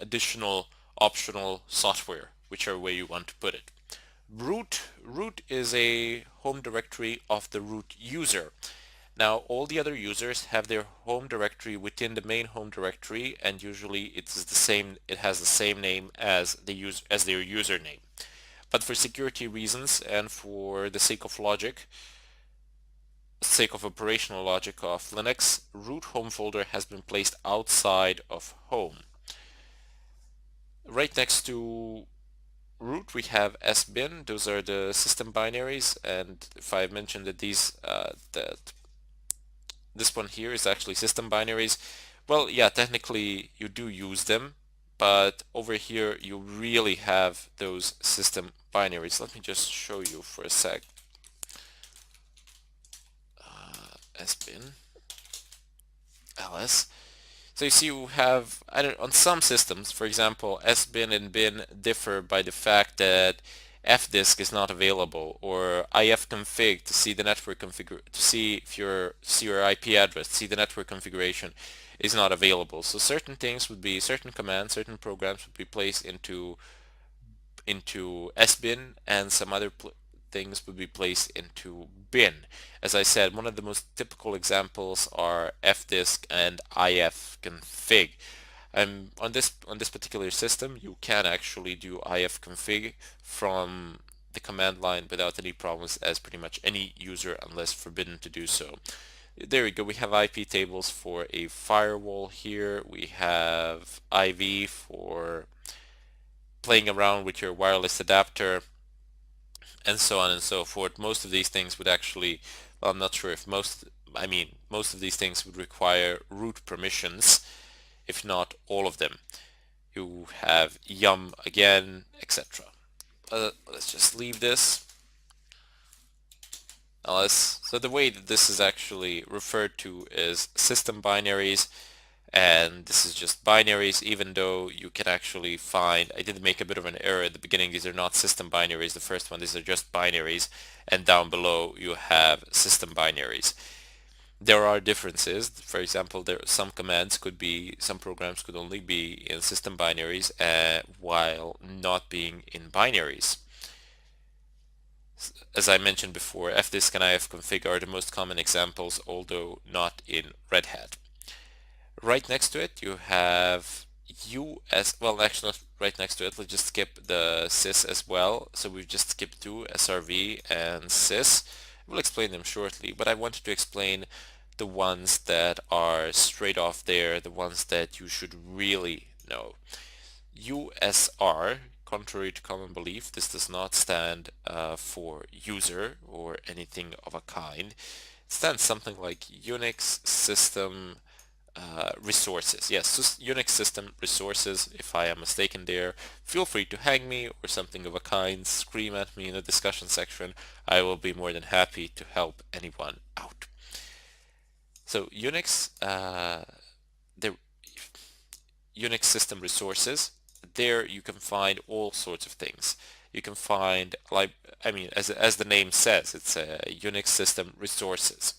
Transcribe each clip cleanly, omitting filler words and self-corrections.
additional optional software, whichever way you want to put it. Root is a home directory of the root user. Now, all the other users have their home directory within the main home directory, and usually it's the same. It has the same name as their username. But for security reasons and for the sake of operational logic of Linux, root home folder has been placed outside of home. Right next to root we have sbin. Those are the system binaries, and if I mentioned that this one here is actually system binaries, well, yeah, technically you do use them, but over here you really have those system binaries. Let me just show you for a sec. Sbin ls. So you see you have, on some systems, for example, sbin and bin differ by the fact that fdisk is not available, or ifconfig to see the network configure to see if see your IP address, see the network configuration is not available. So certain things would be, certain commands, certain programs would be placed into sbin, and some other things would be placed into bin. As I said, one of the most typical examples are fdisk and ifconfig. On this particular system, you can actually do ifconfig from the command line without any problems, as pretty much any user, unless forbidden to do so. There we go. We have IP tables for a firewall here. We have IV for playing around with your wireless adapter, and so on and so forth. Most of these things would actually, well, I'm not sure if most of these things would require root permissions, if not all of them. You have yum again, etc. Let's just leave this. So the way that this is actually referred to is system binaries, and this is just binaries, even though you can actually find, I did make a bit of an error at the beginning, these are not system binaries, the first one, these are just binaries, and down below you have system binaries. There are differences. For example, some programs could only be in system binaries while not being in binaries. As I mentioned before, fdisk and ifconfig are the most common examples, although not in Red Hat. Right next to it, you have well, actually not right next to it, let's just skip the sys as well. So we've just skipped two, srv and sys. We'll explain them shortly, but I wanted to explain the ones that are straight off there, the ones that you should really know. USR, contrary to common belief, this does not stand for user or anything of a kind. It stands something like Unix System Resources. Yes, Unix System Resources. If I am mistaken there, feel free to hang me or something of a kind, scream at me in the discussion section. I will be more than happy to help anyone out. So the Unix System Resources, there you can find all sorts of things. You can find, as the name says, it's a Unix System Resources.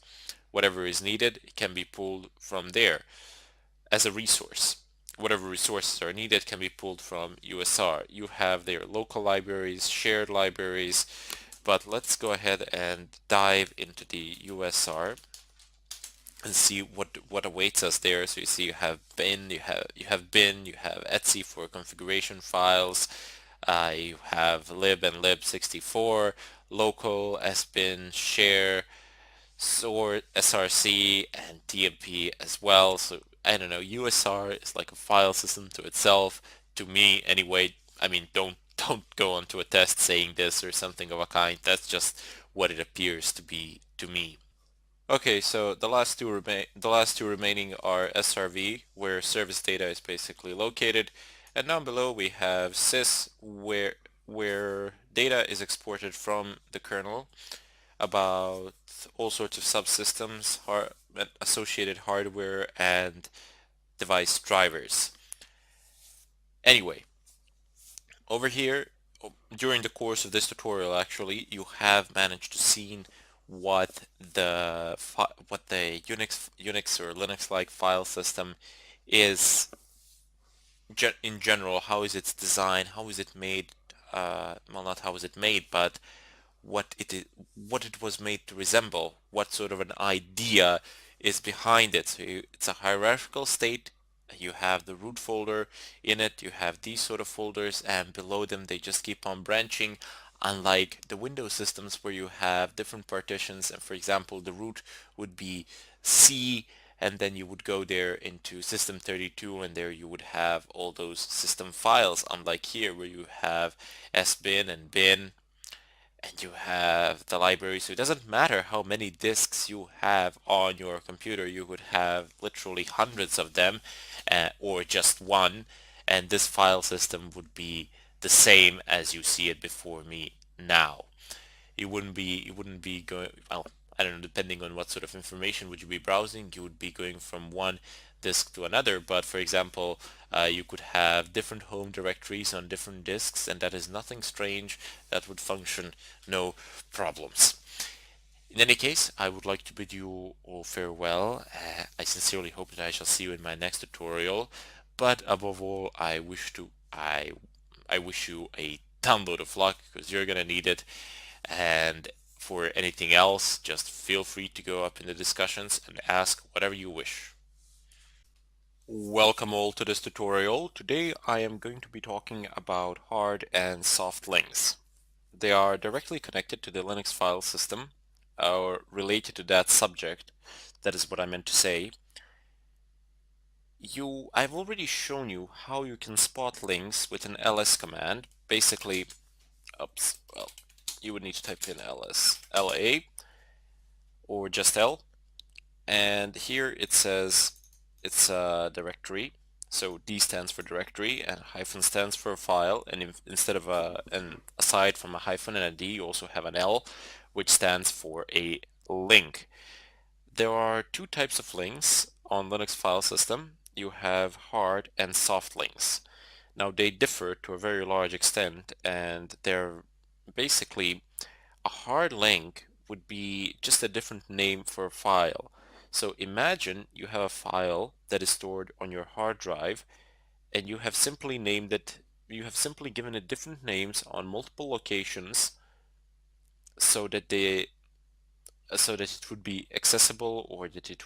Whatever is needed can be pulled from there as a resource. Whatever resources are needed can be pulled from USR. You have their local libraries, shared libraries, but let's go ahead and dive into the USR and see what awaits us there. So you see you have bin, you have etc for configuration files, you have lib and lib64, local, sbin, share, sort, src, and tmp as well. So I don't know, USR is like a file system to itself, to me anyway. I mean, don't go onto a test saying this or something of a kind. That's just what it appears to be to me. Okay, so the last two remaining are SRV, where service data is basically located, and down below we have sys, where data is exported from the kernel about all sorts of subsystems, associated hardware, and device drivers. Anyway, over here, during the course of this tutorial, actually, you have managed to see what the Unix or Linux-like file system is in general, how is it designed, how is it made, well, not how is it made, but what it was made to resemble, what sort of an idea is behind it. So it's a hierarchical state. You have the root folder in it, you have these sort of folders, and below them they just keep on branching, unlike the Windows systems where you have different partitions. And for example, the root would be C, and then you would go there into system32, and there you would have all those system files, unlike here where you have sbin and bin, and you have the library. So it doesn't matter how many disks you have on your computer. You would have literally hundreds of them, or just one, and this file system would be the same as you see it before me now. You wouldn't be going, well, I don't know, depending on what sort of information would you be browsing, you would be going from one disk to another. But for example, you could have different home directories on different disks, and that is nothing strange. That would function no problems. In any case, I would like to bid you all farewell. I sincerely hope that I shall see you in my next tutorial. But above all, I wish you a download of luck, because you're gonna need it. And for anything else, just feel free to go up in the discussions and ask whatever you wish. Welcome all to this tutorial. Today I am going to be talking about hard and soft links. They are directly connected to the Linux file system, or related to that subject. That is what I meant to say. I've already shown you how you can spot links with an ls command. Basically, well, you would need to type in ls, la, or just L, and here it says it's a directory. So D stands for directory, and hyphen stands for file, and instead of aside from a hyphen and a D, you also have an L, which stands for a link. There are two types of links on Linux file system. You have hard and soft links. Now they differ to a very large extent, and they're basically, a hard link would be just a different name for a file. So imagine you have a file that is stored on your hard drive, and you have simply given it different names on multiple locations, so that it would be accessible, or that you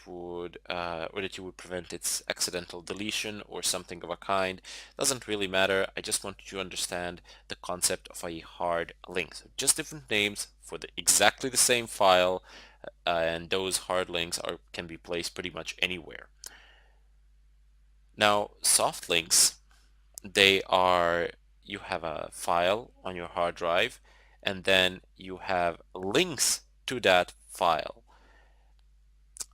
would prevent its accidental deletion or something of a kind. Doesn't really matter. I just want you to understand the concept of a hard link. So just different names for exactly the same file, and those hard links can be placed pretty much anywhere. Now, soft links, you have a file on your hard drive, and then you have links to that file.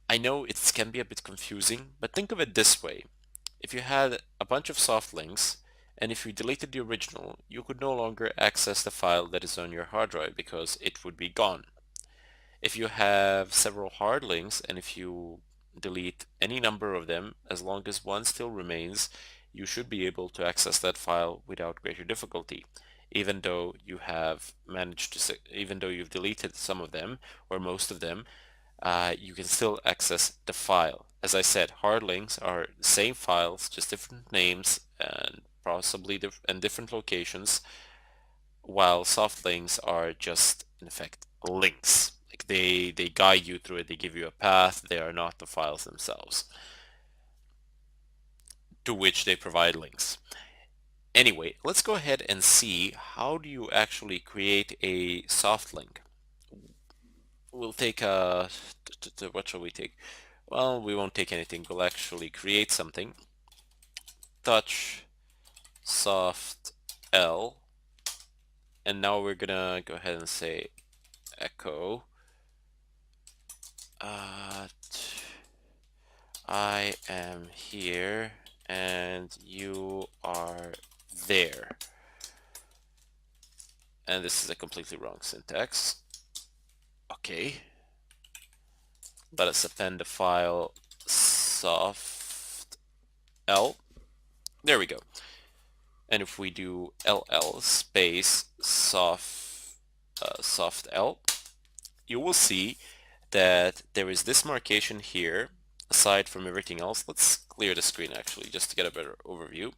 I know it can be a bit confusing, but think of it this way. If you had a bunch of soft links, and if you deleted the original, you could no longer access the file that is on your hard drive because it would be gone. If you have several hard links, and if you delete any number of them, as long as one still remains, you should be able to access that file without greater difficulty, even though even though you've deleted some of them or most of them. You can still access the file. As I said, hard links are the same files, just different names and possibly different locations, while soft links are just, in effect, links. Like they guide you through it, they give you a path, they are not the files themselves to which they provide links. Anyway, let's go ahead and see how do you actually create a soft link. We'll take what shall we take? Well, we won't take anything. We'll actually create something. Touch soft L, and now we're gonna go ahead and say echo I am here and you are there. And this is a completely wrong syntax. Okay. Let us append the file soft L. There we go. And if we do ll space soft L, you will see that there is this markation here. Aside from everything else, let's clear the screen actually just to get a better overview.